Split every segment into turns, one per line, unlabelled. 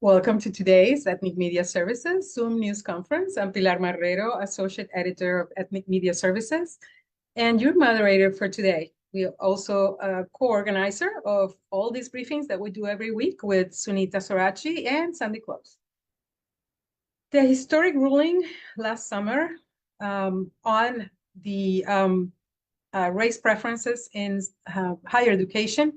Welcome to today's Ethnic Media Services Zoom News Conference. I'm Pilar Marrero, Associate Editor of Ethnic Media Services, and your moderator for today. We are also a co-organizer of all these briefings that we do every week with Sunita Sorachi and Sandy Close. The historic ruling last summer on the race preferences in higher education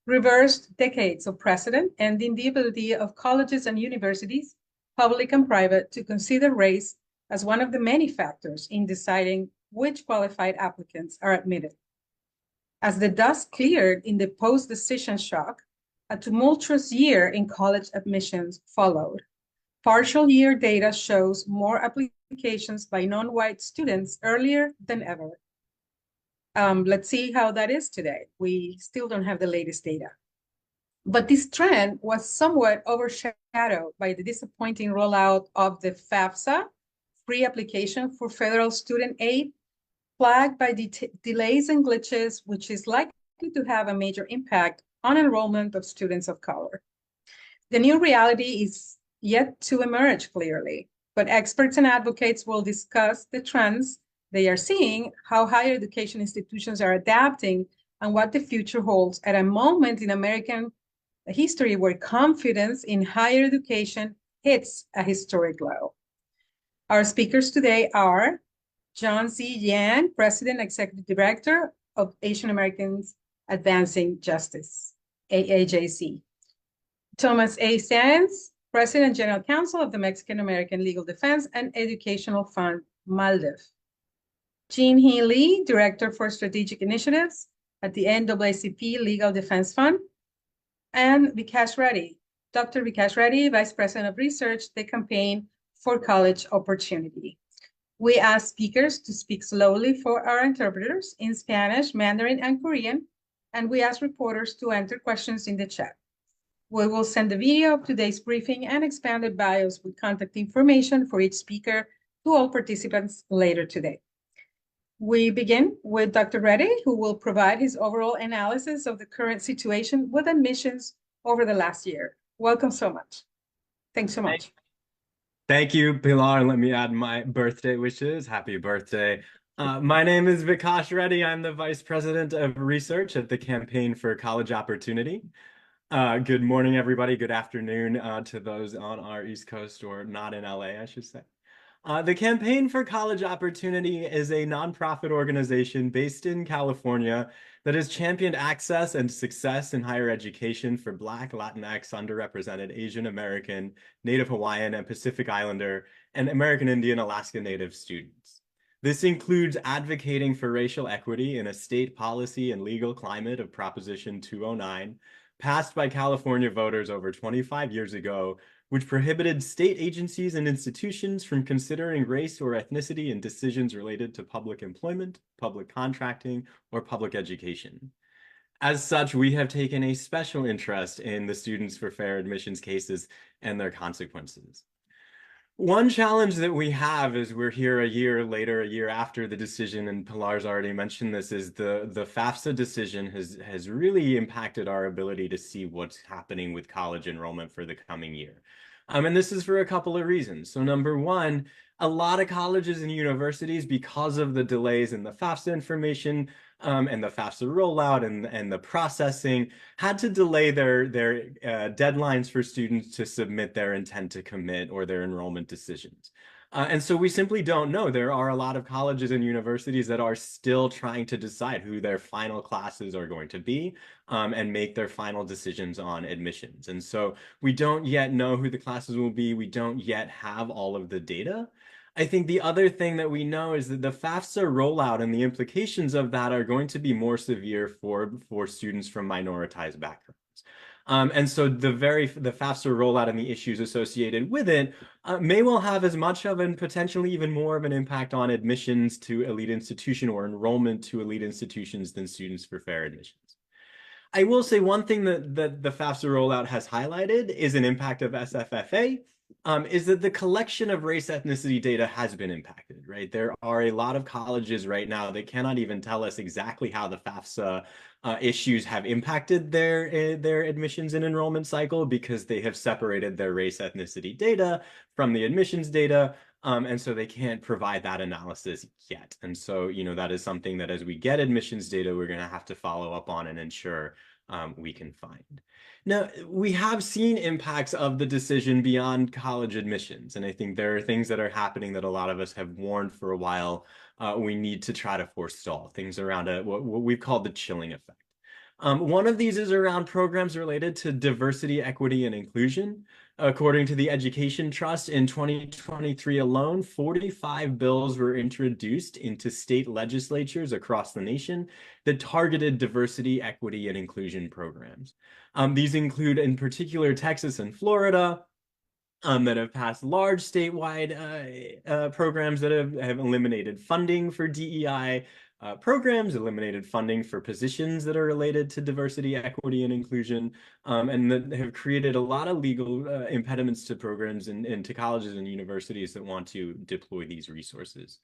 reversed decades of precedent, ending the ability of colleges and universities, public and private, to consider race as one of the many factors in deciding which qualified applicants are admitted. As the dust cleared in the post-decision shock, a tumultuous year in college admissions followed. Partial year data shows more applications by non-white students earlier than ever. Let's see how that is today. We still don't have the latest data. But this trend was somewhat overshadowed by the disappointing rollout of the FAFSA, free application for federal student aid, plagued by delays and glitches, which is likely to have a major impact on enrollment of students of color. The new reality is yet to emerge clearly, but experts and advocates will discuss the trends they are seeing, how higher education institutions are adapting, and what the future holds at a moment in American history where confidence in higher education hits a historic low. Our speakers today are John Z. Yan, President and Executive Director of Asian Americans Advancing Justice, AAJC. Thomas A. Sands, President and General Counsel of the Mexican American Legal Defense and Educational Fund, MALDEF. Jean Hee Lee, Director for Strategic Initiatives at the NAACP Legal Defense Fund, and Vikash Reddy, Dr. Vikash Reddy, Vice President of Research, the Campaign for College Opportunity. We ask speakers to speak slowly for our interpreters in Spanish, Mandarin, and Korean, and we ask reporters to enter questions in the chat. We will send the video of today's briefing and expanded bios with contact information for each speaker to all participants later today. We begin with Dr. Reddy, who will provide his overall analysis of the current situation with admissions over the last year. Welcome so much. Thanks so much.
Thank you, Pilar. Let me add my birthday wishes. Happy birthday. My name is Vikash Reddy. I'm the Vice President of Research at the Campaign for College Opportunity. Good morning, everybody. Good afternoon to those on our East Coast or not in LA, I should say. The Campaign for College Opportunity is a nonprofit organization based in California that has championed access and success in higher education for Black, Latinx, underrepresented Asian American, Native Hawaiian, and Pacific Islander, and American Indian Alaska Native students. This includes advocating for racial equity in a state policy and legal climate of Proposition 209, passed by California voters over 25 years ago, which prohibited state agencies and institutions from considering race or ethnicity in decisions related to public employment, public contracting, or public education. As such, we have taken a special interest in the Students for Fair Admissions cases and their consequences. One challenge that we have is we're here a year later, a year after the decision, and Pilar's already mentioned this, is the FAFSA decision has really impacted our ability to see what's happening with college enrollment for the coming year. And this is for a couple of reasons. So number one, a lot of colleges and universities, because of the delays in the FAFSA information and the FAFSA rollout and the processing, had to delay their deadlines for students to submit their intent to commit or their enrollment decisions. And so we simply don't know. There are a lot of colleges and universities that are still trying to decide who their final classes are going to be and make their final decisions on admissions. And so we don't yet know who the classes will be. We don't yet have all of the data. I think the other thing that we know is that the FAFSA rollout and the implications of that are going to be more severe for students from minoritized backgrounds. And so the FAFSA rollout and the issues associated with it may well have as much of and potentially even more of an impact on admissions to elite institution or enrollment to elite institutions than Students for Fair Admissions. I will say one thing that the FAFSA rollout has highlighted is an impact of SFFA. is that the collection of race ethnicity data has been impacted, right? There are a lot of colleges right now that cannot even tell us exactly how the FAFSA issues have impacted their admissions and enrollment cycle because they have separated their race ethnicity data from the admissions data. And so they can't provide that analysis yet. And so, that is something that as we get admissions data, we're going to have to follow up on and ensure we can find. Now, we have seen impacts of the decision beyond college admissions, and I think there are things that are happening that a lot of us have warned for a while. We need to try to forestall things around what we've called the chilling effect. One of these is around programs related to diversity, equity, and inclusion. According to the Education Trust, in 2023 alone, 45 bills were introduced into state legislatures across the nation that targeted diversity, equity, and inclusion programs. These include, in particular, Texas and Florida, that have passed large statewide programs that have eliminated funding for DEI programs, eliminated funding for positions that are related to diversity, equity, and inclusion, and that have created a lot of legal impediments to programs and to colleges and universities that want to deploy these resources.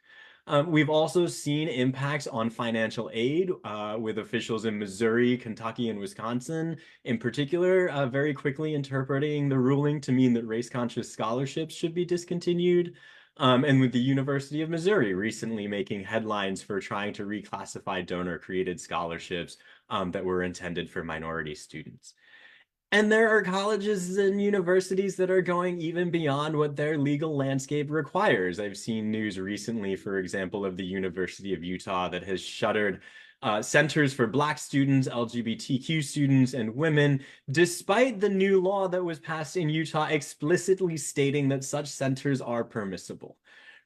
We've also seen impacts on financial aid with officials in Missouri, Kentucky, and Wisconsin, in particular, very quickly interpreting the ruling to mean that race-conscious scholarships should be discontinued. And with the University of Missouri recently making headlines for trying to reclassify donor-created scholarships that were intended for minority students. And there are colleges and universities that are going even beyond what their legal landscape requires. I've seen news recently, for example, of the University of Utah that has shuttered centers for Black students, LGBTQ students, and women, despite the new law that was passed in Utah explicitly stating that such centers are permissible.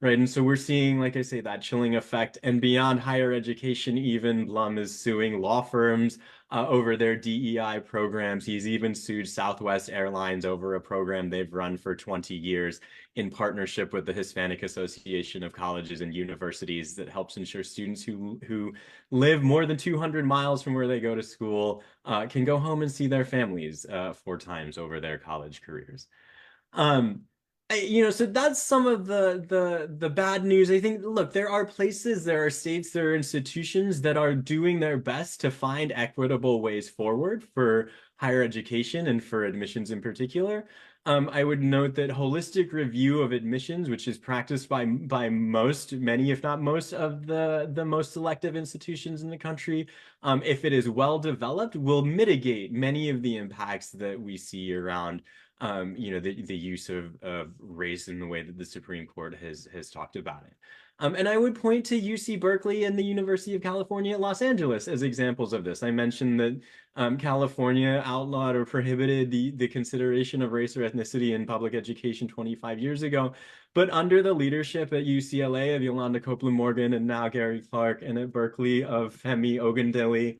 Right. And so we're seeing, like I say, that chilling effect. And beyond higher education, even Blum is suing law firms over their DEI programs. He's even sued Southwest Airlines over a program they've run for 20 years in partnership with the Hispanic Association of Colleges and Universities that helps ensure students who live more than 200 miles from where they go to school can go home and see their families 4 times over their college careers. So that's some of the bad news. I think, look, there are places, there are states, there are institutions that are doing their best to find equitable ways forward for higher education and for admissions in particular. I would note that holistic review of admissions, which is practiced by many, if not most, of the most selective institutions in the country, if it is well developed, will mitigate many of the impacts that we see around the use of race in the way that the Supreme Court has talked about it. And I would point to UC Berkeley and the University of California at Los Angeles as examples of this. I mentioned that California outlawed or prohibited the consideration of race or ethnicity in public education 25 years ago. But under the leadership at UCLA of Yolanda Copeland Morgan and now Gary Clark, and at Berkeley of Femi Ogundele,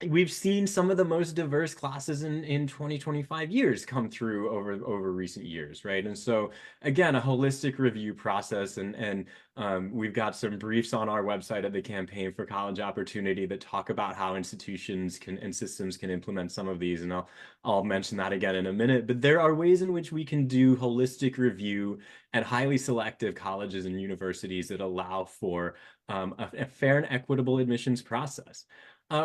we've seen some of the most diverse classes in 20-25 years come through over recent years, right? And so again, a holistic review process, and we've got some briefs on our website at the Campaign for College Opportunity that talk about how institutions and systems can implement some of these, and I'll mention that again in a minute. But there are ways in which we can do holistic review at highly selective colleges and universities that allow for a fair and equitable admissions process.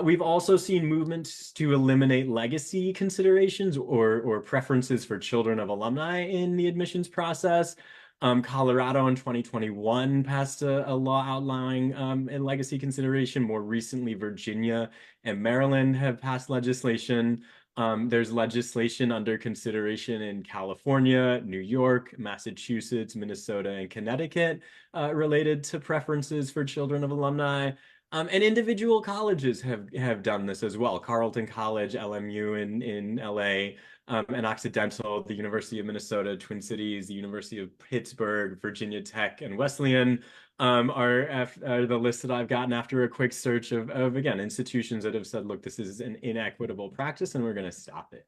We've also seen movements to eliminate legacy considerations or preferences for children of alumni in the admissions process. Colorado in 2021 passed a law outlawing a legacy consideration. More recently, Virginia and Maryland have passed legislation. There's legislation under consideration in California, New York, Massachusetts, Minnesota, and Connecticut related to preferences for children of alumni. And individual colleges have done this as well. Carleton College, LMU in LA, and Occidental, the University of Minnesota, Twin Cities, the University of Pittsburgh, Virginia Tech, and Wesleyan are the list that I've gotten after a quick search of again, institutions that have said, look, this is an inequitable practice and we're going to stop it.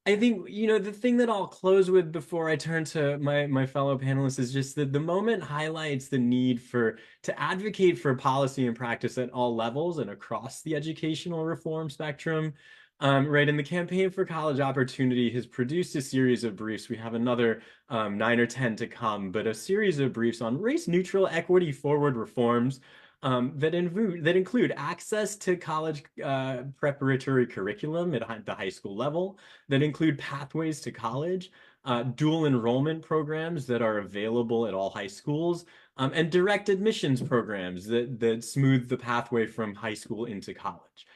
I think, the thing that I'll close with before I turn to my fellow panelists is just that the moment highlights the need to advocate for policy and practice at all levels and across the educational reform spectrum. Right, and the Campaign for College Opportunity has produced a series of briefs. We have another 9 or 10 to come, but a series of briefs on race-neutral, equity-forward reforms that include access to college preparatory curriculum at the high school level, that include pathways to college, dual enrollment programs that are available at all high schools, and direct admissions programs that smooth the pathway from high school into college.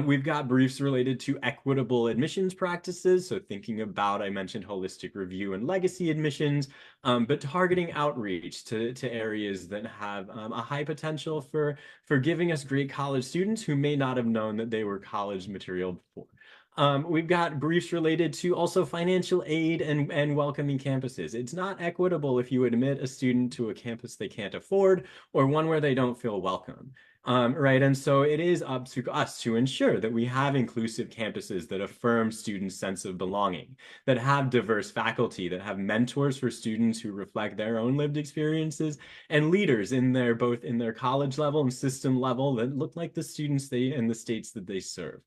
We've got briefs related to equitable admissions practices. So thinking about, I mentioned holistic review and legacy admissions, but targeting outreach to areas that have a high potential for giving us great college students who may not have known that they were college material before. We've got briefs related to also financial aid and welcoming campuses. It's not equitable if you admit a student to a campus they can't afford or one where they don't feel welcome. Right, and so it is up to us to ensure that we have inclusive campuses that affirm students' sense of belonging, that have diverse faculty, that have mentors for students who reflect their own lived experiences, and leaders both in their college level and system level that look like the students and the states that they serve.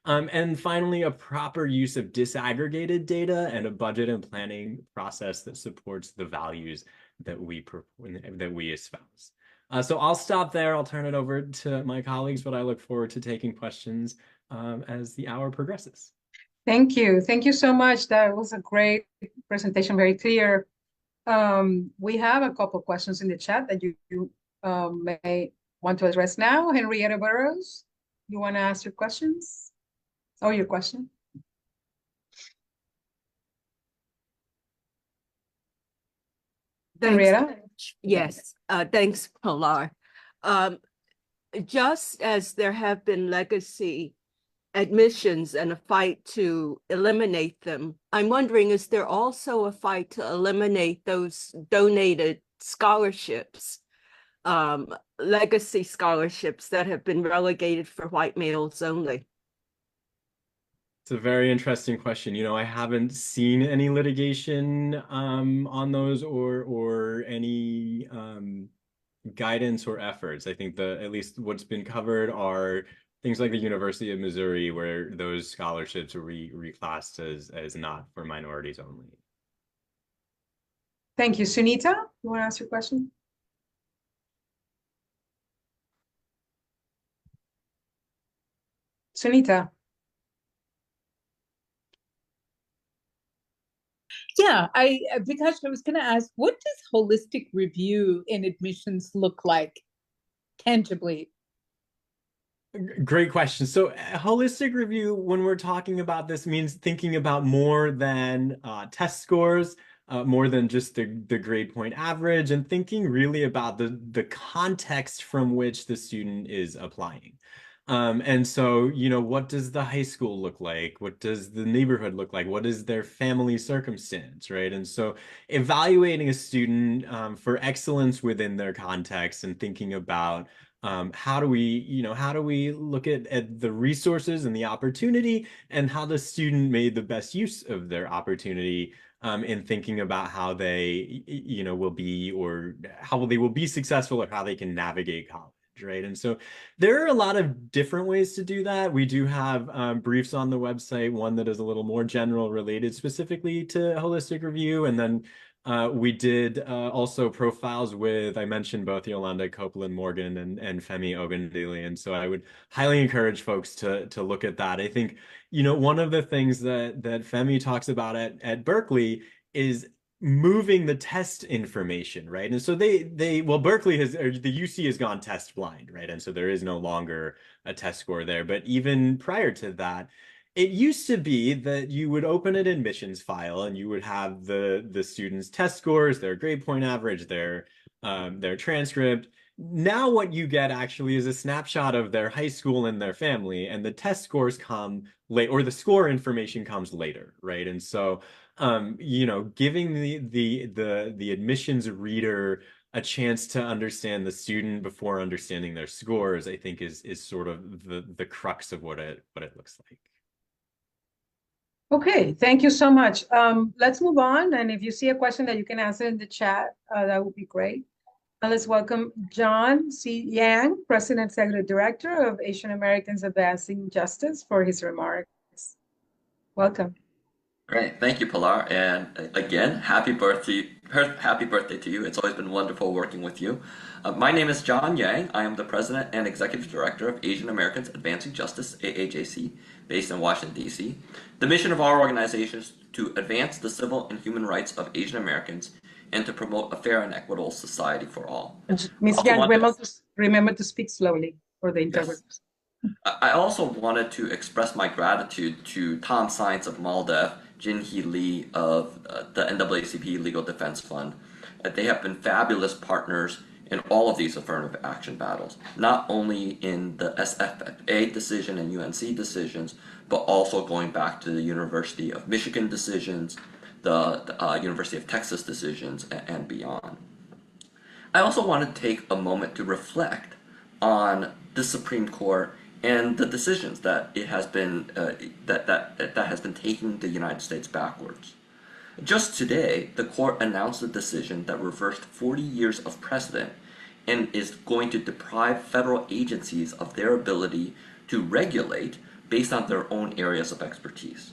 And finally, a proper use of disaggregated data and a budget and planning process that supports the values that we espouse. So I'll stop there. I'll turn it over to my colleagues, but I look forward to taking questions as the hour progresses.
Thank you. Thank you so much. That was a great presentation, very clear. We have a couple of questions in the chat that you may want to address now. Henrietta Burrows, you want to ask your questions? Oh, your question?
Thanks.
Henrietta?
Yes, thanks, Pilar. Just as there have been legacy admissions and a fight to eliminate them, I'm wondering, is there also a fight to eliminate those donated scholarships, legacy scholarships that have been relegated for white males only?
It's a very interesting question. You know, I haven't seen any litigation on those or any guidance or efforts. I think at least what's been covered are things like the University of Missouri, where those scholarships are reclassed as not for minorities only.
Thank you. Sunita, you want to ask your question? Sunita.
Yeah, because I was going to ask, what does holistic review in admissions look like tangibly?
Great question. So holistic review, when we're talking about this, means thinking about more than test scores, more than just the grade point average, and thinking really about the context from which the student is applying. And so, you know, what does the high school look like? What does the neighborhood look like? What is their family circumstance, right? And so evaluating a student for excellence within their context and thinking about how do we look at the resources and the opportunity and how the student made the best use of their opportunity in thinking about how they, will be or how they will be successful or how they can navigate college. Right. And so there are a lot of different ways to do that. We do have briefs on the website, one that is a little more general related specifically to holistic review. And then we did also profiles with, I mentioned both Yolanda Copeland Morgan and Femi Ogundili. And so I would highly encourage folks to look at that. I think, one of the things that Femi talks about at Berkeley is moving the test information, right? And so Berkeley the UC has gone test blind, right? And so there is no longer a test score there. But even prior to that, it used to be that you would open an admissions file and you would have the students' test scores, their grade point average, their transcript. Now what you get actually is a snapshot of their high school and their family, and the test scores come late, or the score information comes later, right? And so giving the admissions reader a chance to understand the student before understanding their scores, I think is sort of the crux of what it looks like.
Okay, thank you so much. Let's move on. And if you see a question that you can answer in the chat, that would be great. And let's welcome John C. Yang, President Executive Director of Asian Americans Advancing Justice, for his remarks. Welcome.
Great, thank you, Pilar, and again, happy birthday to you. It's always been wonderful working with you. My name is John Yang. I am the President and Executive Director of Asian Americans Advancing Justice, AAJC, based in Washington, D.C. The mission of our organization is to advance the civil and human rights of Asian Americans and to promote a fair and equitable society for all.
Ms.
Also
Yang,
wanted-
remember to speak slowly for the
Yes.
interpreters.
I also wanted to express my gratitude to Tom Science of MALDEF, Jin-Hee Lee of the NAACP Legal Defense Fund. They have been fabulous partners in all of these affirmative action battles, not only in the SFFA decision and UNC decisions, but also going back to the University of Michigan decisions, the University of Texas decisions, and beyond. I also want to take a moment to reflect on the Supreme Court and the decisions that it has been that has been taking the United States backwards. Just today, the court announced a decision that reversed 40 years of precedent and is going to deprive federal agencies of their ability to regulate based on their own areas of expertise.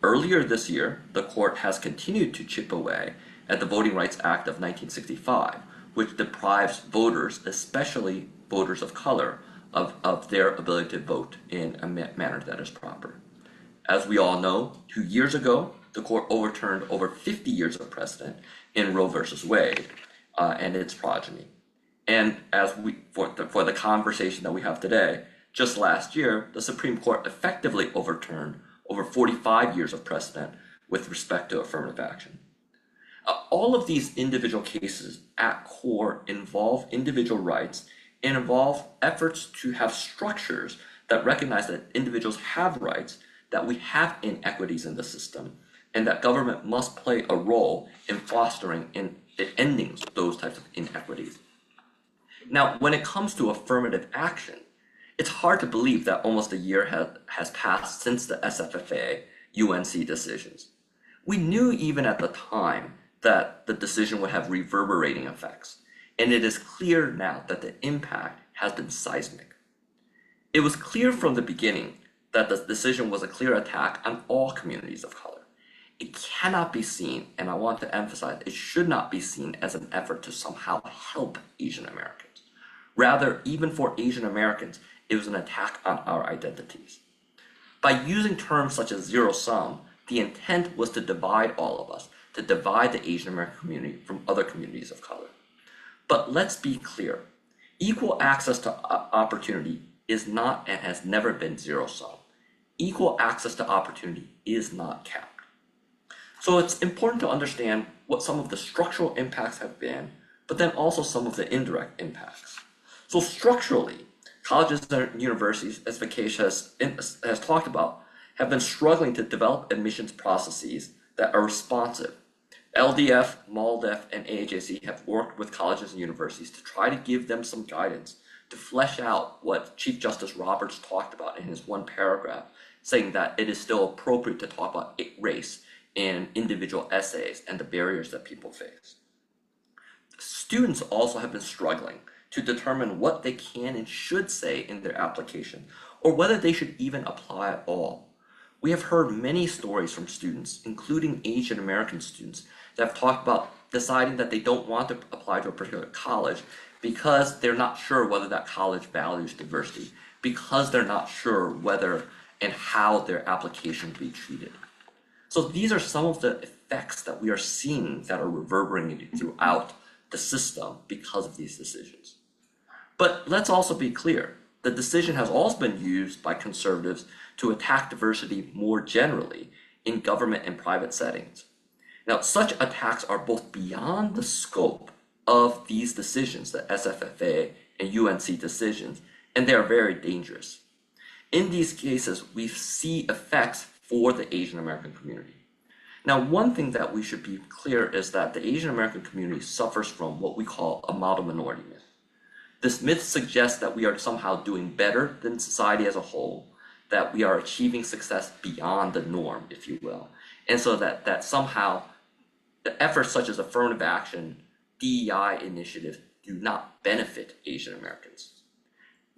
Earlier this year, the court has continued to chip away at the Voting Rights Act of 1965, which deprives voters, especially voters of color, of their ability to vote in a manner that is proper. As we all know, 2 years ago, the court overturned over 50 years of precedent in Roe versus Wade and its progeny. And as for the conversation that we have today, just last year, the Supreme Court effectively overturned over 45 years of precedent with respect to affirmative action. All of these individual cases at core involve individual rights and involve efforts to have structures that recognize that individuals have rights, that we have inequities in the system, and that government must play a role in fostering and ending those types of inequities. Now, when it comes to affirmative action, it's hard to believe that almost a year has passed since the SFFA UNC decisions. We knew even at the time that the decision would have reverberating effects, and it is clear now that the impact has been seismic. It was clear from the beginning that the decision was a clear attack on all communities of color. It cannot be seen, and I want to emphasize, it should not be seen as an effort to somehow help Asian Americans. Rather, even for Asian Americans, it was an attack on our identities. By using terms such as zero sum, the intent was to divide all of us, to divide the Asian American community from other communities of color. But let's be clear, equal access to opportunity is not and has never been zero sum. Equal access to opportunity is not capped. So it's important to understand what some of the structural impacts have been, but then also some of the indirect impacts. So structurally, colleges and universities, as Vikesh has talked about, have been struggling to develop admissions processes that are responsive. LDF, MALDEF, and AAJC have worked with colleges and universities to try to give them some guidance to flesh out what Chief Justice Roberts talked about in his one paragraph, saying that it is still appropriate to talk about race in individual essays and the barriers that people face. Students also have been struggling to determine what they can and should say in their application, or whether they should even apply at all. We have heard many stories from students, including Asian American students, that have talked about deciding that they don't want to apply to a particular college because they're not sure whether that college values diversity, because they're not sure whether and how their application will be treated. So these are some of the effects that we are seeing that are reverberating throughout the system because of these decisions. But let's also be clear, the decision has also been used by conservatives to attack diversity more generally in government and private settings. Now, such attacks are both beyond the scope of these decisions, the SFFA and UNC decisions, and they are very dangerous. In these cases, we see effects for the Asian American community. Now, one thing that we should be clear is that the Asian American community suffers from what we call a model minority myth. This myth suggests that we are somehow doing better than society as a whole, that we are achieving success beyond the norm, if you will. And so that somehow the efforts such as affirmative action, DEI initiatives do not benefit Asian Americans.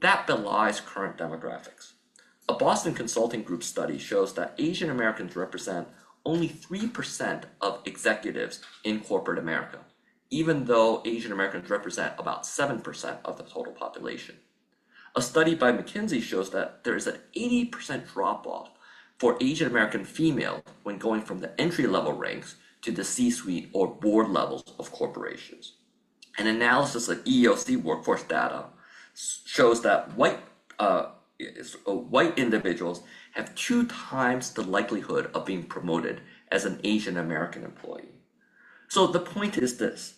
That belies current demographics. A Boston Consulting Group study shows that Asian Americans represent only 3% of executives in corporate America, even though Asian Americans represent about 7% of the total population. A study by McKinsey shows that there is an 80% drop-off for Asian American females when going from the entry-level ranks to the C-suite or board levels of corporations. An analysis of EEOC workforce data shows that white individuals have 2 times the likelihood of being promoted as an Asian American employee. So the point is this: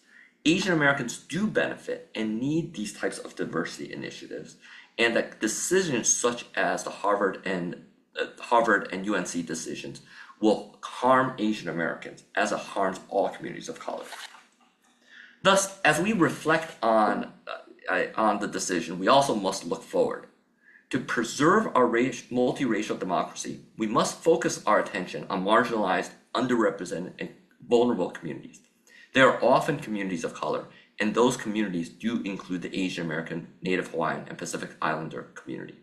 Asian Americans do benefit and need these types of diversity initiatives, and that decisions such as the Harvard and UNC decisions will harm Asian Americans as it harms all communities of color. Thus, as we reflect on the decision, we also must look forward. To preserve our multiracial democracy, we must focus our attention on marginalized, underrepresented, and vulnerable communities. There are often communities of color, and those communities do include the Asian American, Native Hawaiian, and Pacific Islander community.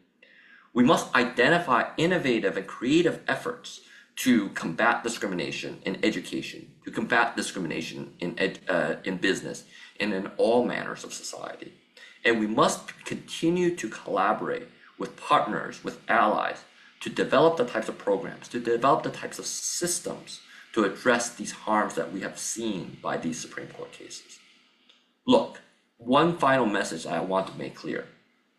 We must identify innovative and creative efforts to combat discrimination in education, to combat discrimination in business, and in all manners of society. And we must continue to collaborate with partners, with allies, to develop the types of programs, to develop the types of systems to address these harms that we have seen by these Supreme Court cases. Look, one final message I want to make clear.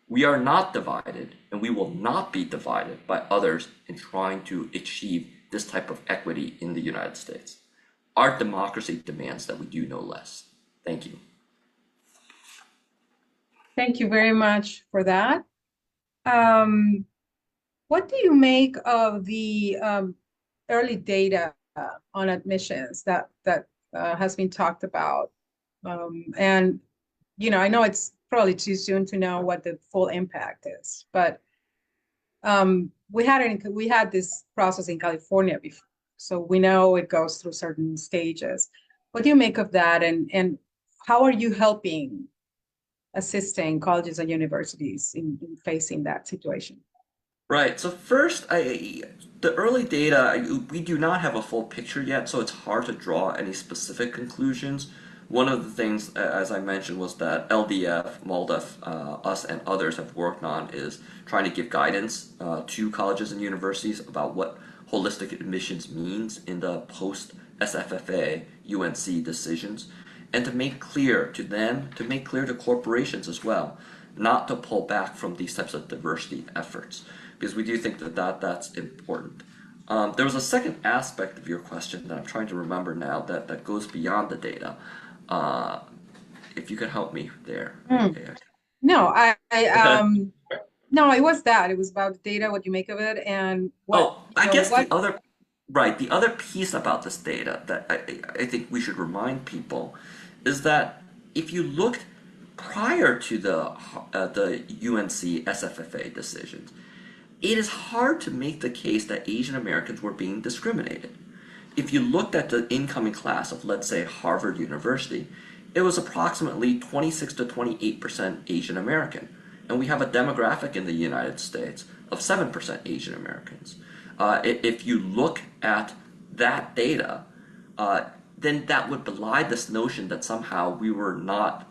We are not divided, and we will not be divided by others in trying to achieve this type of equity in the United States. Our democracy demands that we do no less. Thank you.
Thank you very much for that. What do you make of the early data on admissions that has been talked about? And I know it's probably too soon to know what the full impact is, but we had this process in California before, so we know it goes through certain stages. What do you make of that, and how are you assisting colleges and universities in facing that situation?
Right. So first, the early data, we do not have a full picture yet, so it's hard to draw any specific conclusions. One of the things, as I mentioned, was that LDF, MALDEF, us and others have worked on is trying to give guidance to colleges and universities about what holistic admissions means in the post-SFFA UNC decisions, and to make clear to them, to make clear to corporations as well, not to pull back from these types of diversity efforts, because we do think that that's important. There was a second aspect of your question that I'm trying to remember now that goes beyond the data. If you could help me there. Okay.
No, no, it was that. It was about the data, what you make of it, and what.
The other piece about this data that I think we should remind people is that if you looked prior to the UNC SFFA decisions, it is hard to make the case that Asian Americans were being discriminated. If you looked at the incoming class of, let's say, Harvard University, it was approximately 26 to 28% Asian American. And we have a demographic in the United States of 7% Asian Americans. If you look at that data, then that would belie this notion that somehow we were not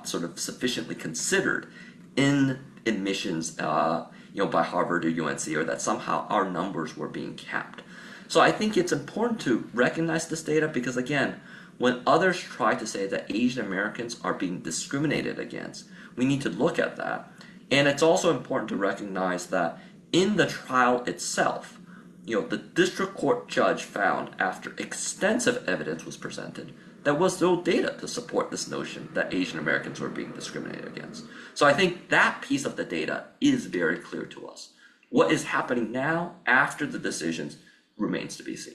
sort of sufficiently considered in admissions by Harvard or UNC, or that somehow our numbers were being capped. So I think it's important to recognize this data because, again, when others try to say that Asian Americans are being discriminated against, we need to look at that. And it's also important to recognize that in the trial itself, the district court judge found, after extensive evidence was presented, there was no data to support this notion that Asian Americans were being discriminated against. So I think that piece of the data is very clear to us. What is happening now after the decisions remains to be seen.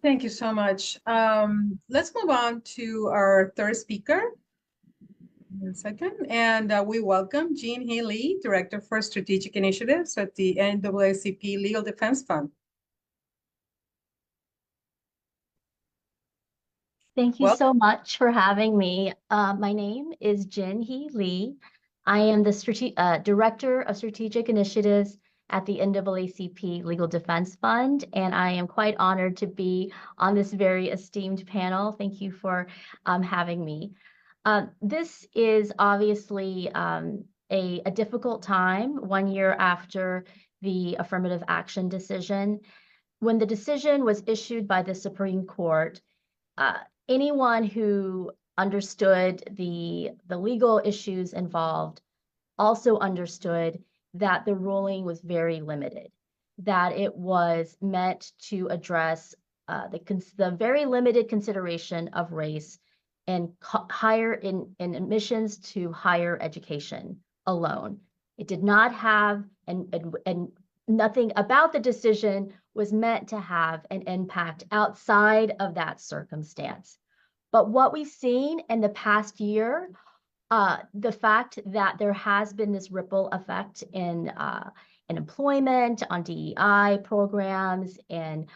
Thank you so much. Let's move on to our third speaker. One second. And we welcome Jean-Hee Lee, Director for Strategic Initiatives at the NAACP Legal Defense Fund.
Thank you so much for having me. My name is Jean-Hee Lee. I am the Director of Strategic Initiatives at the NAACP Legal Defense Fund, and I am quite honored to be on this very esteemed panel. Thank you for having me. This is obviously a difficult time, 1 year after the affirmative action decision. When the decision was issued by the Supreme Court, anyone who understood the legal issues involved also understood that the ruling was very limited, that it was meant to address the very limited consideration of race in admissions to higher education alone. It did not have, and nothing about the decision was meant to have an impact outside of that circumstance. But what we've seen in the past year, the fact that there has been this ripple effect in employment, on DEI programs, in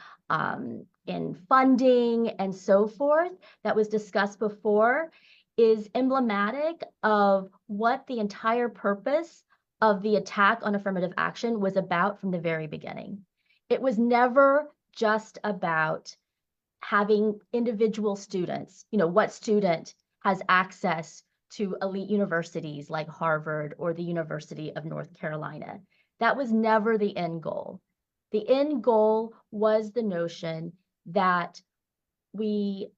funding, and so forth, that was discussed before, is emblematic of what the entire purpose of the attack on affirmative action was about from the very beginning. It was never just about having individual students, what student has access to elite universities like Harvard or the University of North Carolina. That was never the end goal. The end goal was the notion that the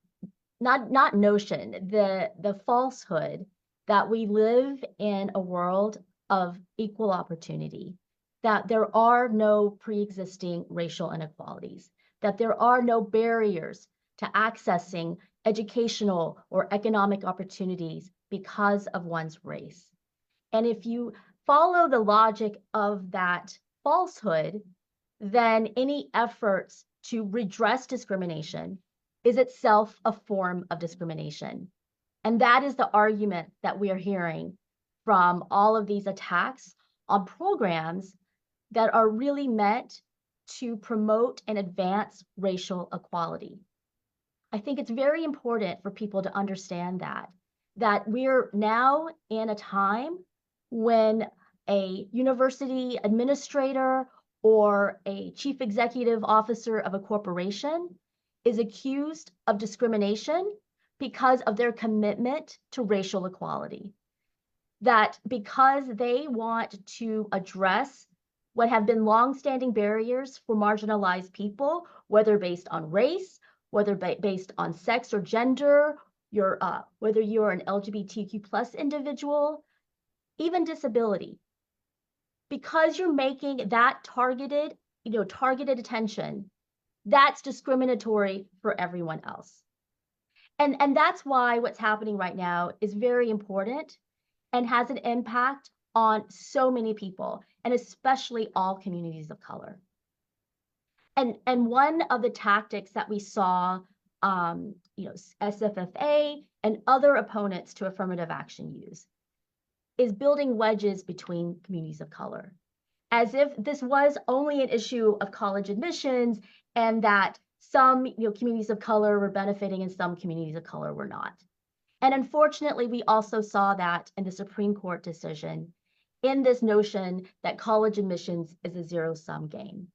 falsehood that we live in a world of equal opportunity, that there are no pre-existing racial inequalities, that there are no barriers to accessing educational or economic opportunities because of one's race. And if you follow the logic of that falsehood, then any efforts to redress discrimination is itself a form of discrimination. And that is the argument that we are hearing from all of these attacks on programs that are really meant to promote and advance racial equality. I think it's very important for people to understand that we're now in a time when a university administrator or a chief executive officer of a corporation is accused of discrimination because of their commitment to racial equality. That because they want to address what have been longstanding barriers for marginalized people, whether based on race, whether based on sex or gender, whether you're an LGBTQ+ individual, even disability. Because you're making that targeted attention, that's discriminatory for everyone else. And that's why what's happening right now is very important and has an impact on so many people, and especially all communities of color. And one of the tactics that we saw, SFFA and other opponents to affirmative action use is building wedges between communities of color, as if this was only an issue of college admissions and that some communities of color were benefiting and some communities of color were not. And unfortunately, we also saw that in the Supreme Court decision in this notion that college admissions is a zero-sum game.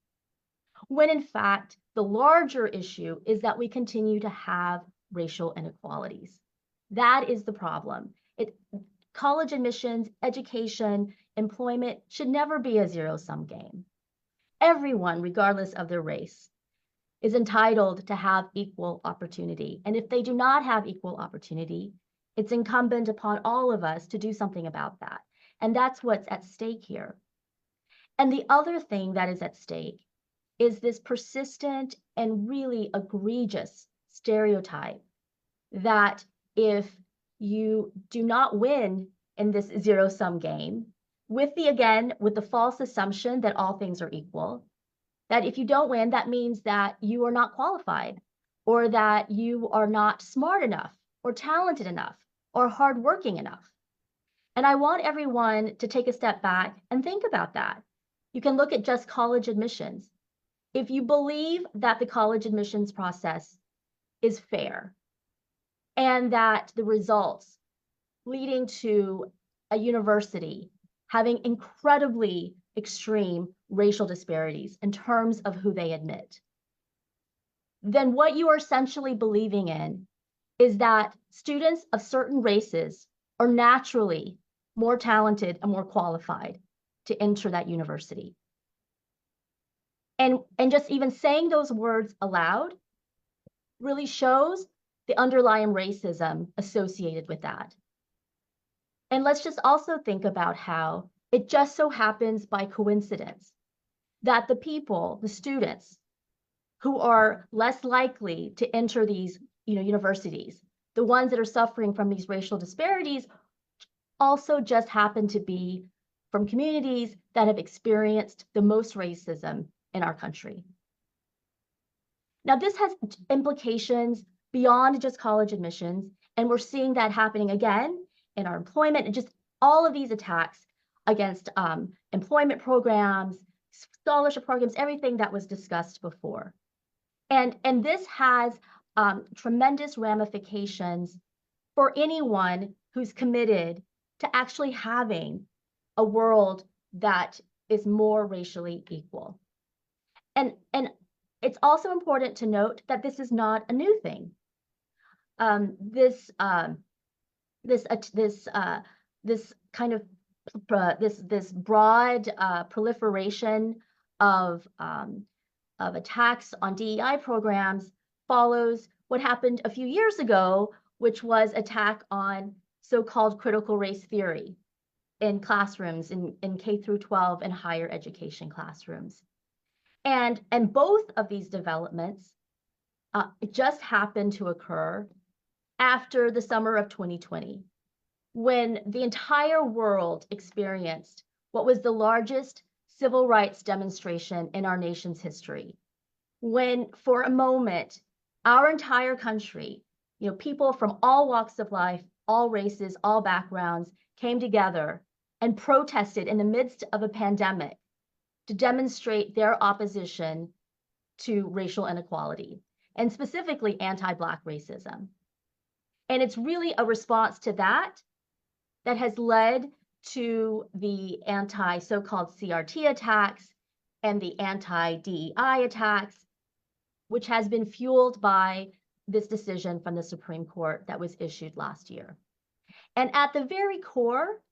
When in fact, the larger issue is that we continue to have racial inequalities. That is the problem. College admissions, education, employment should never be a zero-sum game. Everyone, regardless of their race, is entitled to have equal opportunity. And if they do not have equal opportunity, it's incumbent upon all of us to do something about that. And that's what's at stake here. And the other thing that is at stake is this persistent and really egregious stereotype that if you do not win in this zero-sum game, with the false assumption that all things are equal, that if you don't win, that means that you are not qualified, or that you are not smart enough, or talented enough, or hardworking enough. And I want everyone to take a step back and think about that. You can look at just college admissions. If you believe that the college admissions process is fair, and that the results leading to a university having incredibly extreme racial disparities in terms of who they admit, then what you are essentially believing in is that students of certain races are naturally more talented and more qualified to enter that university. And just even saying those words aloud really shows the underlying racism associated with that. And let's just also think about how it just so happens by coincidence that the people, the students, who are less likely to enter these universities, the ones that are suffering from these racial disparities, also just happen to be from communities that have experienced the most racism in our country. Now, this has implications beyond just college admissions, and we're seeing that happening again in our employment and just all of these attacks against employment programs, scholarship programs, everything that was discussed before. And this has tremendous ramifications for anyone who's committed to actually having a world that is more racially equal. And it's also important to note that this is not a new thing. This broad proliferation of attacks on DEI programs follows what happened a few years ago, which was attack on so-called critical race theory in classrooms in K through 12 and higher education classrooms. And both of these developments just happened to occur after the summer of 2020, when the entire world experienced what was the largest civil rights demonstration in our nation's history. When for a moment, our entire country, people from all walks of life, all races, all backgrounds, came together and protested in the midst of a pandemic to demonstrate their opposition to racial inequality, and specifically anti-Black racism. And it's really a response to that that has led to the so-called CRT attacks and the anti-DEI attacks, which has been fueled by this decision from the Supreme Court that was issued last year. And at the very core,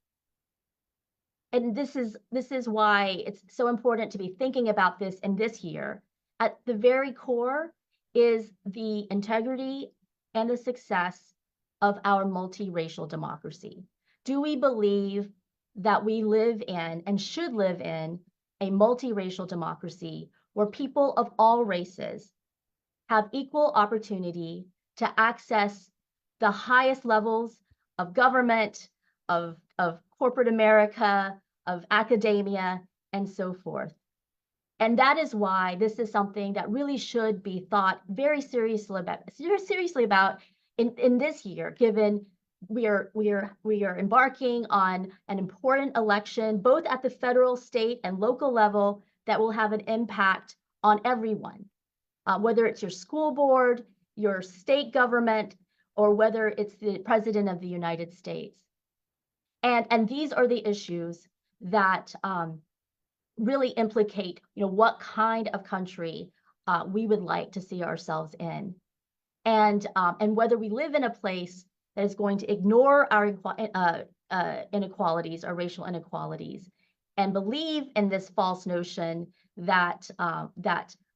and this is why it's so important to be thinking about this in this year, at the very core is the integrity and the success of our multiracial democracy. Do we believe that we live in and should live in a multiracial democracy where people of all races have equal opportunity to access the highest levels of government, of corporate America, of academia, and so forth? And that is why this is something that really should be thought very seriously about in this year, given we are embarking on an important election, both at the federal, state, and local level, that will have an impact on everyone, whether it's your school board, your state government, or whether it's the President of the United States. And these are the issues that really implicate, what kind of country we would like to see ourselves in, and whether we live in a place that is going to ignore our inequalities, our racial inequalities, and believe in this false notion that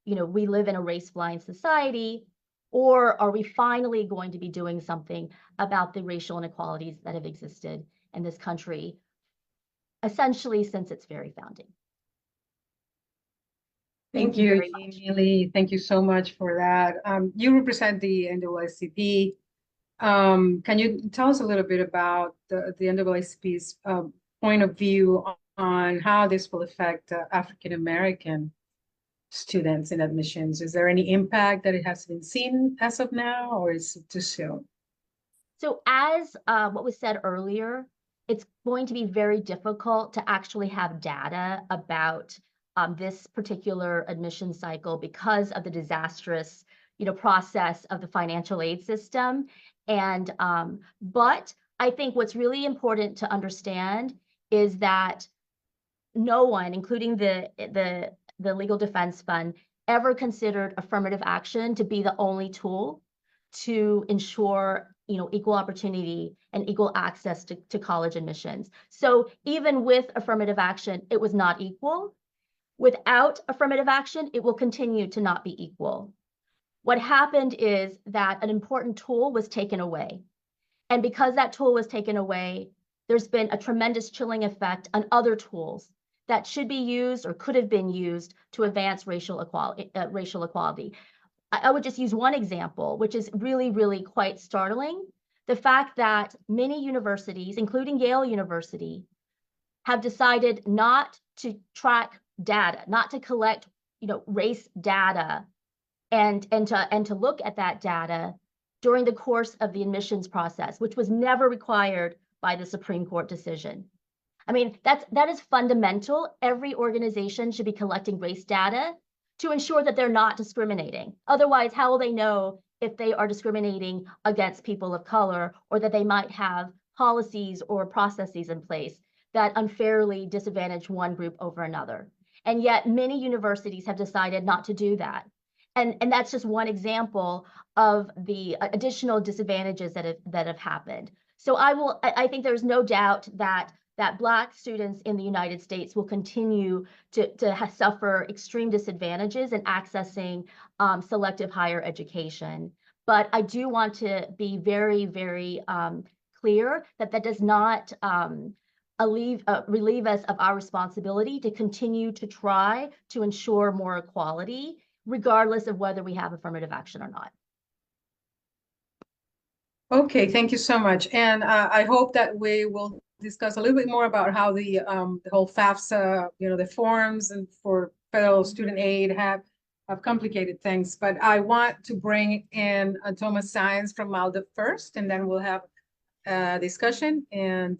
we live in a race-blind society, or are we finally going to be doing something about the racial inequalities that have existed in this country essentially since its very founding?
Thank you, Neely. Thank you so much for that. You represent the NAACP. Can you tell us a little bit about the NAACP's point of view on how this will affect African-American students in admissions? Is there any impact that it has been seen as of now, or is it too soon?
So as what was said earlier, it's going to be very difficult to actually have data about this particular admission cycle because of the disastrous, process of the financial aid system. And but I think what's really important to understand is that no one, including the Legal Defense Fund, ever considered affirmative action to be the only tool to ensure, equal opportunity and equal access to college admissions. So even with affirmative action, it was not equal. Without affirmative action, it will continue to not be equal. What happened is that an important tool was taken away. And because that tool was taken away, there's been a tremendous chilling effect on other tools that should be used or could have been used to advance racial equality. I would just use one example, which is really, really quite startling. The fact that many universities, including Yale University, have decided not to track data, not to collect, race data and to look at that data during the course of the admissions process, which was never required by the Supreme Court decision. I mean, that is fundamental. Every organization should be collecting race data to ensure that they're not discriminating. Otherwise, how will they know if they are discriminating against people of color, or that they might have policies or processes in place that unfairly disadvantage one group over another? And yet many universities have decided not to do that. And that's just one example of the additional disadvantages that have happened. So I think there's no doubt that Black students in the United States will continue to suffer extreme disadvantages in accessing selective higher education. But I do want to be very, very clear that does not relieve us of our responsibility to continue to try to ensure more equality, regardless of whether we have affirmative action or not.
Okay, thank you so much. And I hope that we will discuss a little bit more about how the whole FAFSA, the forms and for federal student aid have complicated things. But I want to bring in Thomas Saenz from MALDEF first, and then we'll have a discussion and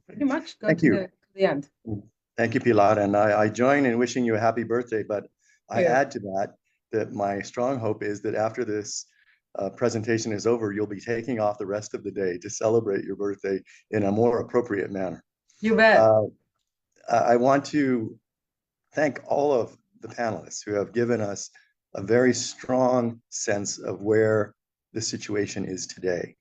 pretty much go to the end.
Thank you, Pilar. And I join in wishing you a happy birthday, but I add to that my strong hope is that after this presentation is over, you'll be taking off the rest of the day to celebrate your birthday in a more appropriate manner.
You bet.
I want to thank all of the panelists who have given us a very strong sense of where the situation is today.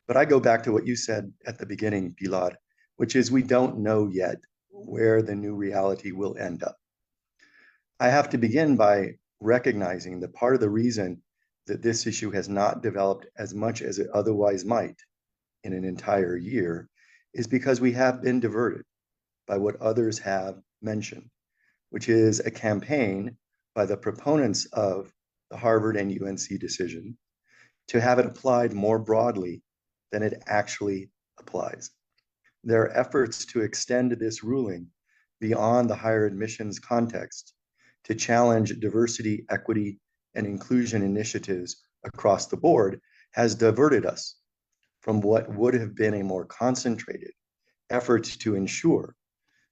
But I go back to what you said at the beginning, Pilar, which is we don't know yet where the new reality will end up. I have to begin by recognizing that part of the reason that this issue has not developed as much as it otherwise might in an entire year is because we have been diverted by what others have mentioned, which is a campaign by the proponents of the Harvard and UNC decision to have it applied more broadly than it actually applies. There are efforts to extend this ruling beyond the higher admissions context to challenge diversity, equity, and inclusion initiatives across the board has diverted us from what would have been a more concentrated effort to ensure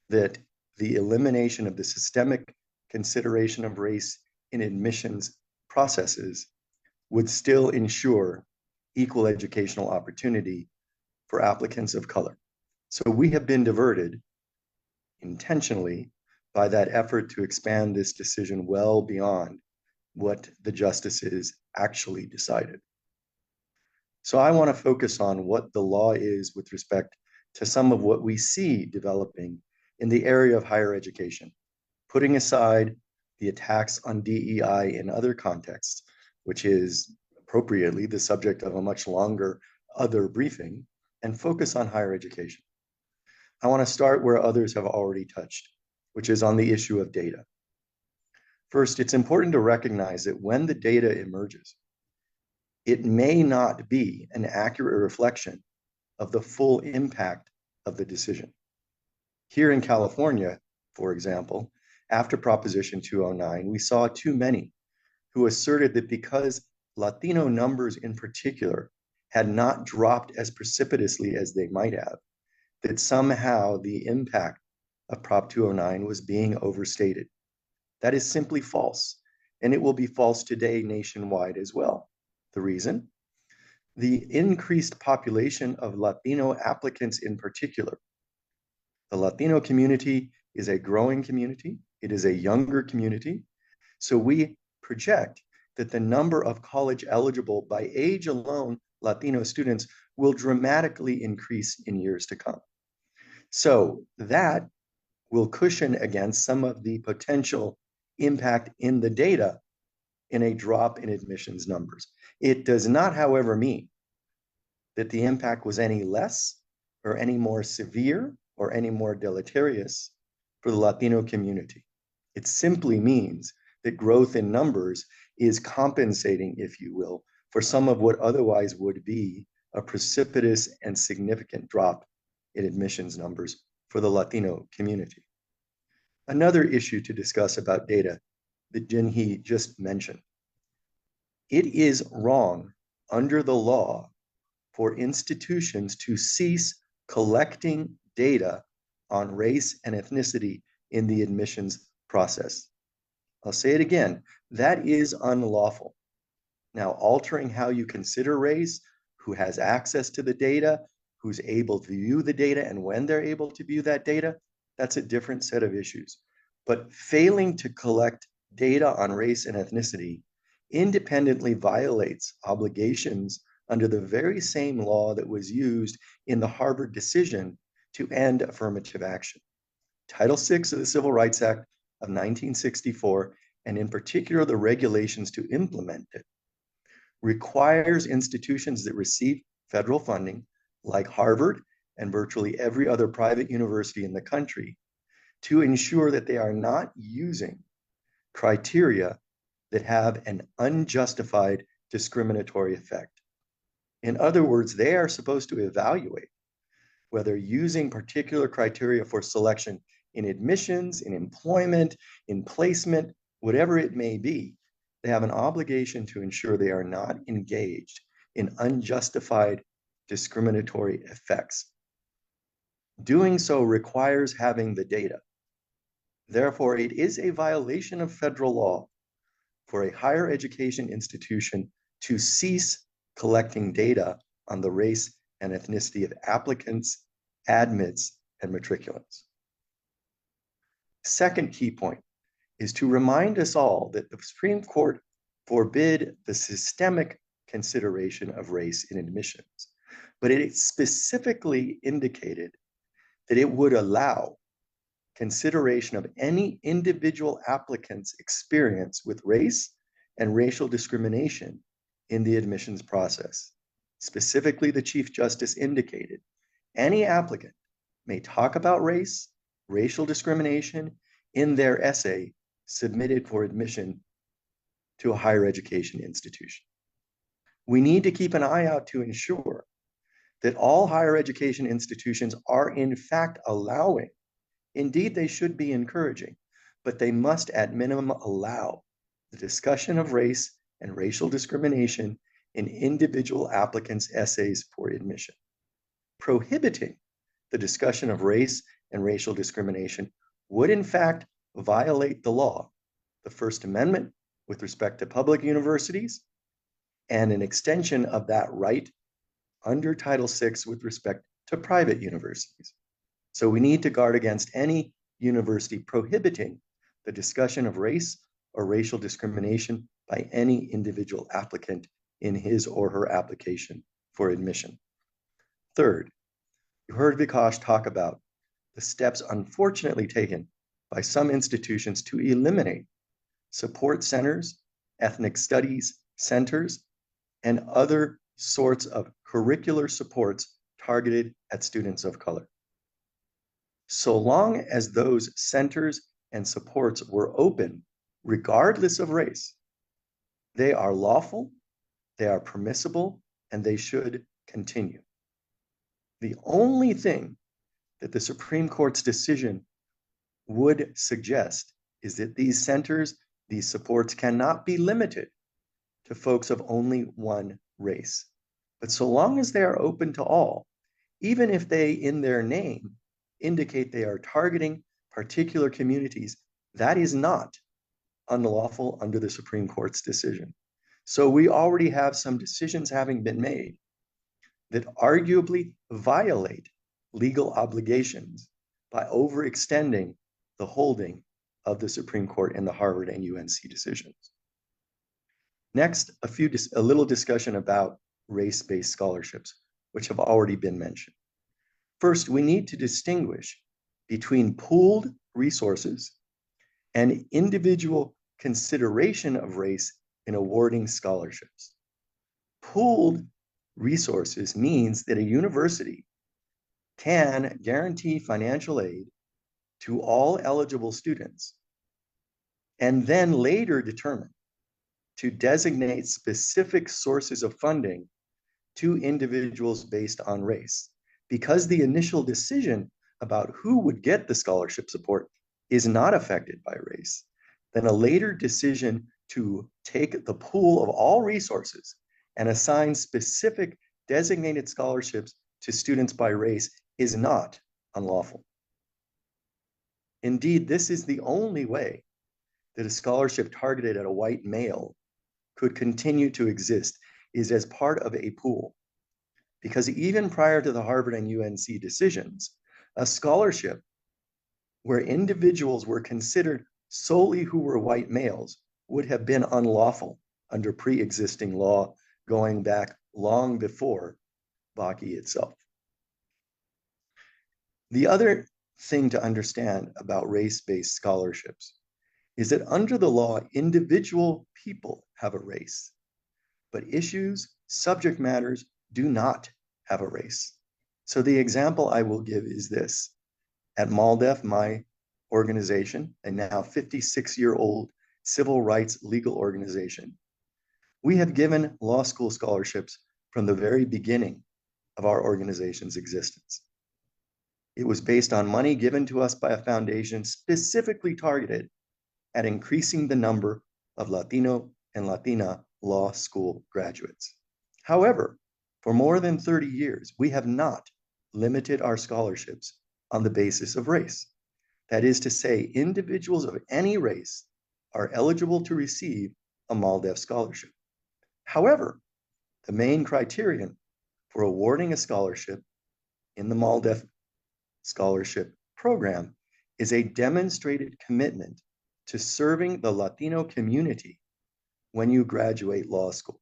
that the elimination of the systemic consideration of race in admissions processes would still ensure equal educational opportunity for applicants of color. So we have been diverted intentionally by that effort to expand this decision well beyond what the justices actually decided. So I want to focus on what the law is with respect to some of what we see developing in the area of higher education, putting aside the attacks on DEI in other contexts, which is appropriately the subject of a much longer other briefing, and focus on higher education. I want to start where others have already touched, which is on the issue of data. First, it's important to recognize that when the data emerges, it may not be an accurate reflection of the full impact of the decision. Here in California, for example, after Proposition 209, we saw too many who asserted that because Latino numbers in particular had not dropped as precipitously as they might have, that somehow the impact of Prop 209 was being overstated. That is simply false, and it will be false today nationwide as well. The reason? the increased population of Latino applicants in particular. The Latino community is a growing community. It is a younger community. So we project that the number of college eligible by age alone Latino students will dramatically increase in years to come. So that will cushion against some of the potential impact in the data in a drop in admissions numbers. It does not, however, mean that the impact was any less or any more severe or any more deleterious for the Latino community. It simply means that growth in numbers is compensating, if you will, for some of what otherwise would be a precipitous and significant drop in admissions numbers for the Latino community. Another issue to discuss about data that Jinhee just mentioned. It is wrong under the law for institutions to cease collecting data on race and ethnicity in the admissions process. I'll say it again, that is unlawful. Now, altering how you consider race, who has access to the data, who's able to view the data, and when they're able to view that data, that's a different set of issues. But failing to collect data on race and ethnicity independently violates obligations under the very same law that was used in the Harvard decision to end affirmative action. Title VI of the Civil Rights Act of 1964, and in particular the regulations to implement it, requires institutions that receive federal funding, like Harvard and virtually every other private university in the country, to ensure that they are not using criteria that have an unjustified discriminatory effect. In other words, they are supposed to evaluate whether using particular criteria for selection in admissions, in employment, in placement, whatever it may be, they have an obligation to ensure they are not engaged in unjustified discriminatory effects. Doing so requires having the data. Therefore, it is a violation of federal law for a higher education institution to cease collecting data on the race and ethnicity of applicants, admits, and matriculants. Second key point is to remind us all that the Supreme Court forbid the systemic consideration of race in admissions, but it specifically indicated that it would allow consideration of any individual applicant's experience with race and racial discrimination in the admissions process. Specifically, the Chief Justice indicated any applicant may talk about race, racial discrimination in their essay submitted for admission to a higher education institution. We need to keep an eye out to ensure that all higher education institutions are in fact allowing, indeed they should be encouraging, but they must at minimum allow the discussion of race and racial discrimination in individual applicants' essays for admission. Prohibiting the discussion of race and racial discrimination would in fact violate the law, the First Amendment with respect to public universities, and an extension of that right under Title VI with respect to private universities. So we need to guard against any university prohibiting the discussion of race or racial discrimination by any individual applicant in his or her application for admission. Third, you heard Vikash talk about the steps unfortunately taken by some institutions to eliminate support centers, ethnic studies centers, and other sorts of curricular supports targeted at students of color. So long as those centers and supports were open, regardless of race, they are lawful, they are permissible, and they should continue. The only thing that the Supreme Court's decision would suggest is that these centers, these supports cannot be limited to folks of only one race. But so long as they are open to all, even if they in their name indicate they are targeting particular communities, that is not unlawful under the Supreme Court's decision. So we already have some decisions having been made that arguably violate legal obligations by overextending the holding of the Supreme Court in the Harvard and UNC decisions. Next, a little discussion about race-based scholarships, which have already been mentioned. First, we need to distinguish between pooled resources and individual consideration of race in awarding scholarships. Pooled resources means that a university can guarantee financial aid to all eligible students and then later determine to designate specific sources of funding to individuals based on race. Because the initial decision about who would get the scholarship support is not affected by race, then a later decision to take the pool of all resources and assign specific designated scholarships to students by race is not unlawful. Indeed, this is the only way that a scholarship targeted at a white male could continue to exist, is as part of a pool. Because even prior to the Harvard and UNC decisions, a scholarship where individuals were considered solely who were white males would have been unlawful under pre-existing law going back long before Bakke itself. The other thing to understand about race-based scholarships is that under the law, individual people have a race, but issues, subject matters do not have a race. So the example I will give is this. At MALDEF, my organization, a now 56-year-old civil rights legal organization, we have given law school scholarships from the very beginning of our organization's existence. It was based on money given to us by a foundation specifically targeted at increasing the number of Latino and Latina law school graduates. However, for more than 30 years, we have not limited our scholarships on the basis of race. That is to say, individuals of any race are eligible to receive a MALDEF scholarship. However, the main criterion for awarding a scholarship in the MALDEF scholarship program is a demonstrated commitment to serving the Latino community when you graduate law school.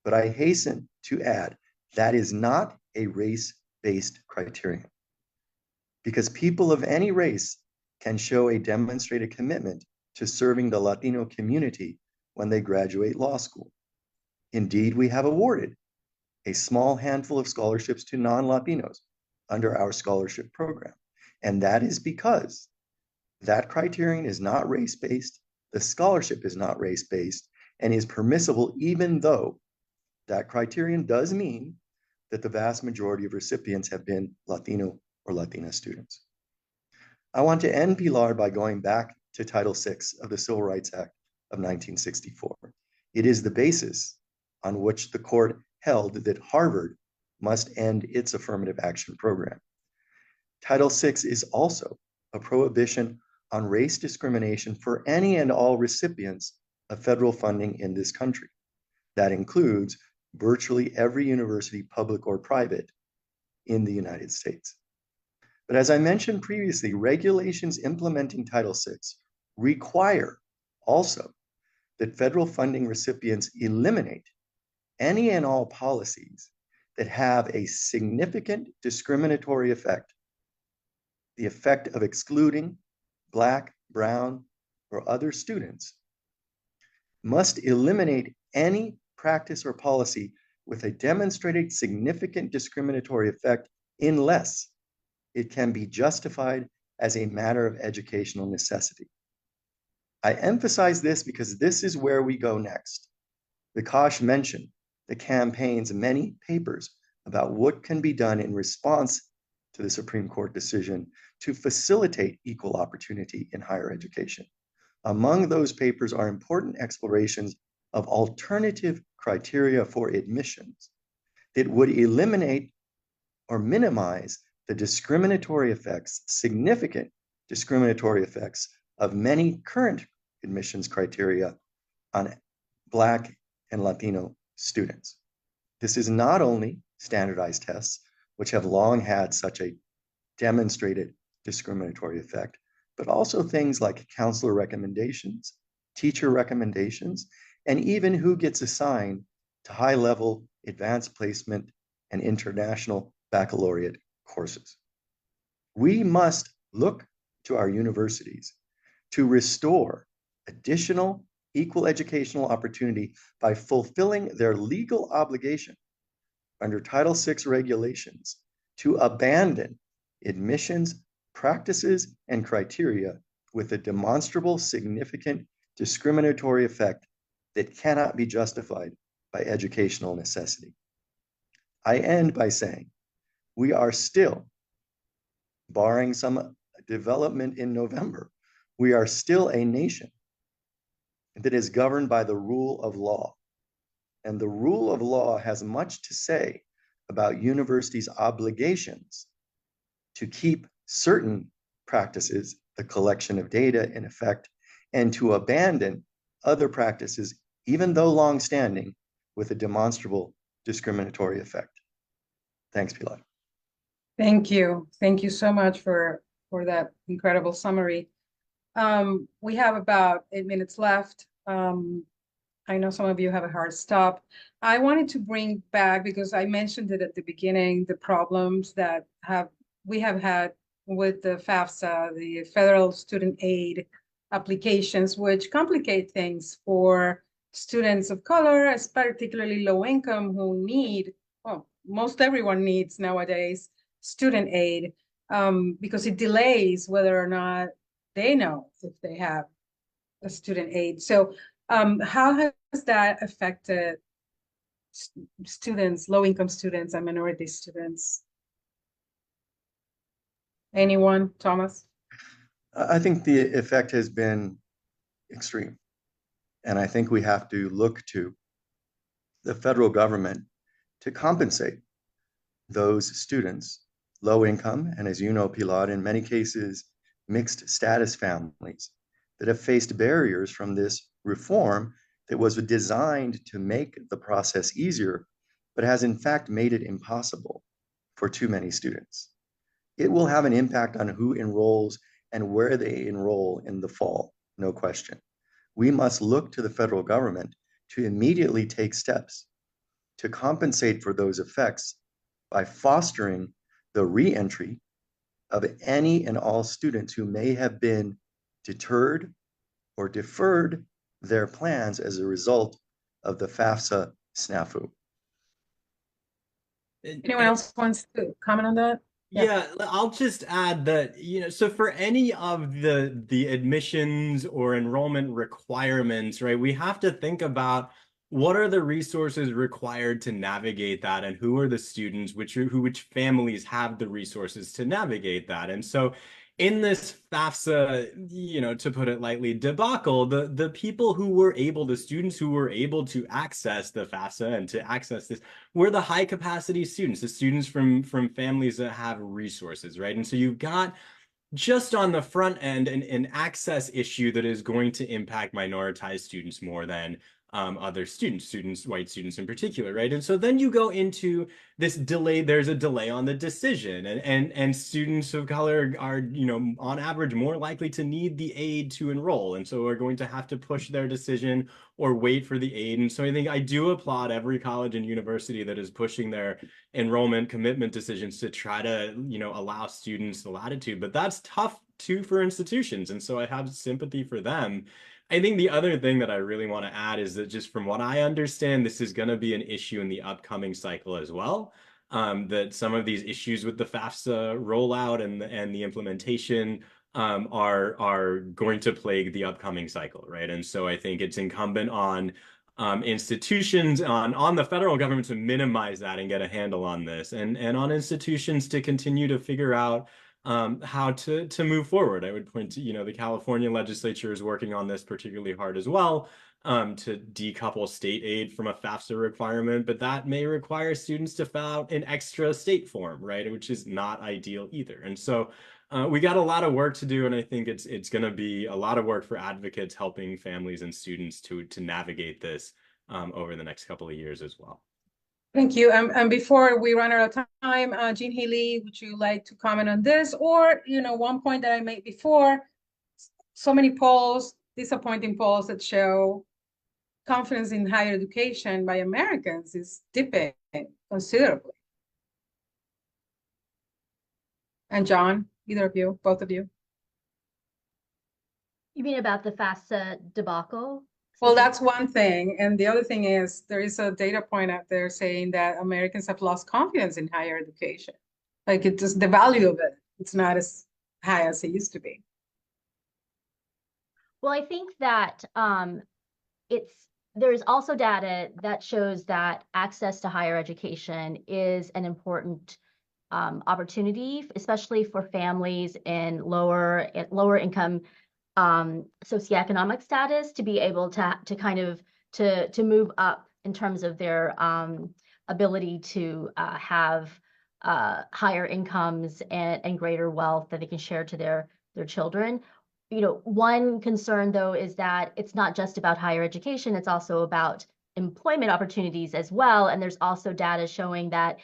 But I hasten to add, that is not a race-based criterion, because people of any race can show a demonstrated commitment to serving the Latino community when they graduate law school. Indeed, we have awarded a small handful of scholarships to non-Latinos under our scholarship program. And that is because that criterion is not race-based, the scholarship is not race-based, and is permissible even though that criterion does mean that the vast majority of recipients have been Latino or Latina students. I want to end, Pilar, by going back to Title VI of the Civil Rights Act of 1964. It is the basis on which the court held that Harvard must end its affirmative action program. Title VI is also a prohibition on race discrimination for any and all recipients of federal funding in this country. That includes virtually every university, public or private, in the United States. But as I mentioned previously, regulations implementing Title VI require also that federal funding recipients eliminate any and all policies that have a significant discriminatory effect, the effect of excluding Black, brown, or other students, must eliminate any practice or policy with a demonstrated significant discriminatory effect unless it can be justified as a matter of educational necessity. I emphasize this because this is where we go next. Vikash mentioned the campaign's many papers about what can be done in response to the Supreme Court decision to facilitate equal opportunity in higher education. Among those papers are important explorations of alternative criteria for admissions that would eliminate or minimize the discriminatory effects, significant discriminatory effects of many current admissions criteria on Black and Latino students. This is not only standardized tests, which have long had such a demonstrated discriminatory effect, but also things like counselor recommendations, teacher recommendations, and even who gets assigned to high-level advanced placement and international baccalaureate courses. We must look to our universities to restore additional equal educational opportunity by fulfilling their legal obligation under Title VI regulations to abandon admissions practices and criteria with a demonstrable, significant discriminatory effect that cannot be justified by educational necessity. I end by saying we are still, barring some development in November, we are still a nation that is governed by the rule of law. And the rule of law has much to say about universities' obligations to keep certain practices, the collection of data in effect, and to abandon other practices, even though long-standing, with a demonstrable discriminatory effect. Thanks, Pilar.
Thank you. Thank you so much for that incredible summary. We have about 8 minutes left. I know some of you have a hard stop. I wanted to bring back, because I mentioned it at the beginning, the problems that we have had with the FAFSA, the federal student aid applications, which complicate things for students of color, as particularly low income, who need, well, most everyone needs nowadays student aid, because it delays whether or not they know if they have a student aid. So how has that affected students, low-income students and minority students? Anyone? Thomas?
I think the effect has been extreme. And I think we have to look to the federal government to compensate those students, low income, and as you know, Pilar, in many cases, mixed status families that have faced barriers from this reform that was designed to make the process easier, but has in fact made it impossible for too many students. It will have an impact on who enrolls and where they enroll in the fall, no question. We must look to the federal government to immediately take steps to compensate for those effects by fostering the re-entry of any and all students who may have been deterred or deferred their plans as a result of the FAFSA snafu.
Anyone else wants to comment on that?
Yeah, I'll just add that, so for any of the admissions or enrollment requirements, right, we have to think about what are the resources required to navigate that, and who are the students, which families have the resources to navigate that. And so in this FAFSA, to put it lightly, debacle, the people who were able, the students who were able to access the FAFSA and to access this were the high capacity students, the students from families that have resources, right? And so you've got just on the front end an access issue that is going to impact minoritized students more than other students, white students in particular, right? And so then you go into this delay, there's a delay on the decision, and students of color are, on average more likely to need the aid to enroll, and so are going to have to push their decision or wait for the aid. And so I think I do applaud every college and university that is pushing their enrollment commitment decisions to try to, allow students the latitude, but that's tough too for institutions, and so I have sympathy for them. I think the other thing that I really want to add is that just from what I understand, this is going to be an issue in the upcoming cycle as well. That some of these issues with the FAFSA rollout and the implementation are going to plague the upcoming cycle, right? And so I think it's incumbent on institutions, on the federal government to minimize that and get a handle on this, and on institutions to continue to figure out how to move forward. I would point to, the California legislature is working on this particularly hard as well, to decouple state aid from a FAFSA requirement, but that may require students to fill out an extra state form, right? Which is not ideal either. And so we got a lot of work to do, and I think it's going to be a lot of work for advocates helping families and students to navigate this over the next couple of years as well.
Thank you. And before we run out of time, Jean Healy, would you like to comment on this? Or, one point that I made before, so many polls, disappointing polls that show confidence in higher education by Americans is dipping considerably. And John, either of you, both of you.
You mean about the FAFSA debacle?
Well, that's one thing. And the other thing is there is a data point out there saying that Americans have lost confidence in higher education. Like it's just the value of it. It's not as high as it used to be.
Well, I think that there's also data that shows that access to higher education is an important opportunity, especially for families in lower income socioeconomic status, to be able to kind of to move up in terms of their ability to have higher incomes and greater wealth that they can share to their children. One concern though is that it's not just about higher education, it's also about employment opportunities as well. And there's also data showing that,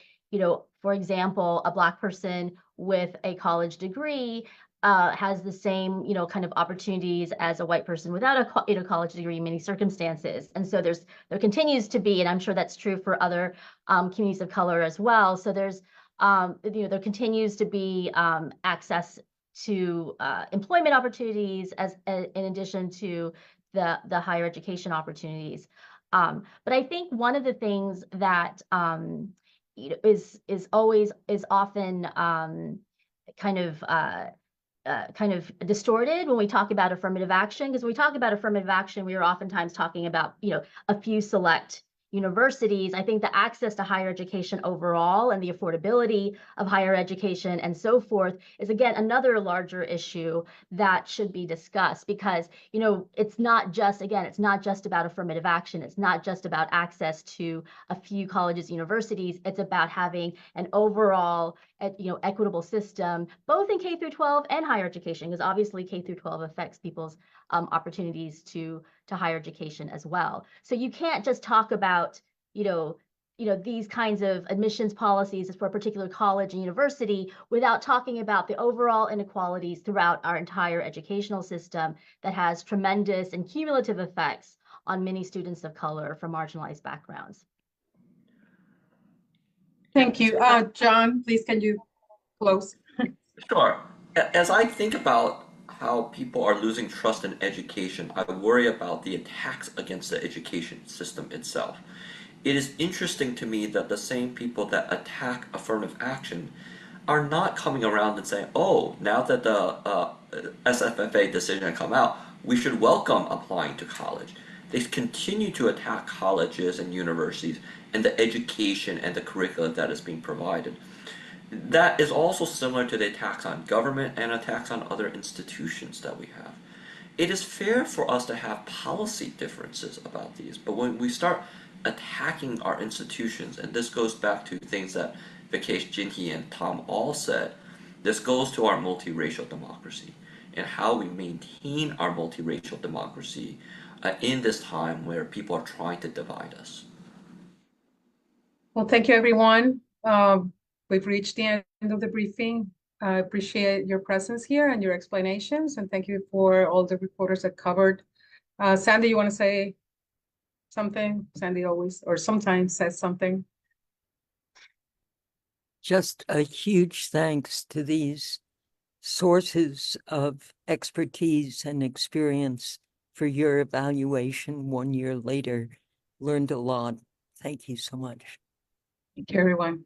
for example, a Black person with a college degree has the same, kind of opportunities as a white person without a college degree in many circumstances. And so there continues to be, and I'm sure that's true for other communities of color as well. So there continues to be access to employment opportunities in addition to the higher education opportunities. But I think one of the things that is often kind of distorted when we talk about affirmative action, because when we talk about affirmative action, we are oftentimes talking about, a few select universities. I think the access to higher education overall and the affordability of higher education and so forth is, again, another larger issue that should be discussed, because, it's not just about affirmative action. It's not just about access to a few colleges, universities. It's about having an overall, equitable system, both in K through 12 and higher education, because obviously K through 12 affects people's opportunities to higher education as well. So you can't just talk about, these kinds of admissions policies for a particular college and university without talking about the overall inequalities throughout our entire educational system that has tremendous and cumulative effects on many students of color from marginalized backgrounds.
Thank you. John, please, can you close?
Sure. As I think about how people are losing trust in education, I worry about the attacks against the education system itself. It is interesting to me that the same people that attack affirmative action are not coming around and saying, oh, now that the SFFA decision has come out, we should welcome applying to college. They continue to attack colleges and universities and the education and the curriculum that is being provided. That is also similar to the attacks on government and attacks on other institutions that we have. It is fair for us to have policy differences about these, but when we start attacking our institutions, and this goes back to things that Vikesh, Jinhee, and Tom all said, this goes to our multiracial democracy and how we maintain our multiracial democracy in this time where people are trying to divide us.
Well, thank you, everyone. We've reached the end of the briefing. I appreciate your presence here and your explanations, and thank you for all the reporters that covered. Sandy, you want to say something? Sandy always, or sometimes says something.
Just a huge thanks to these sources of expertise and experience for your evaluation 1 year later. Learned a lot. Thank you so much.
Thank you, everyone.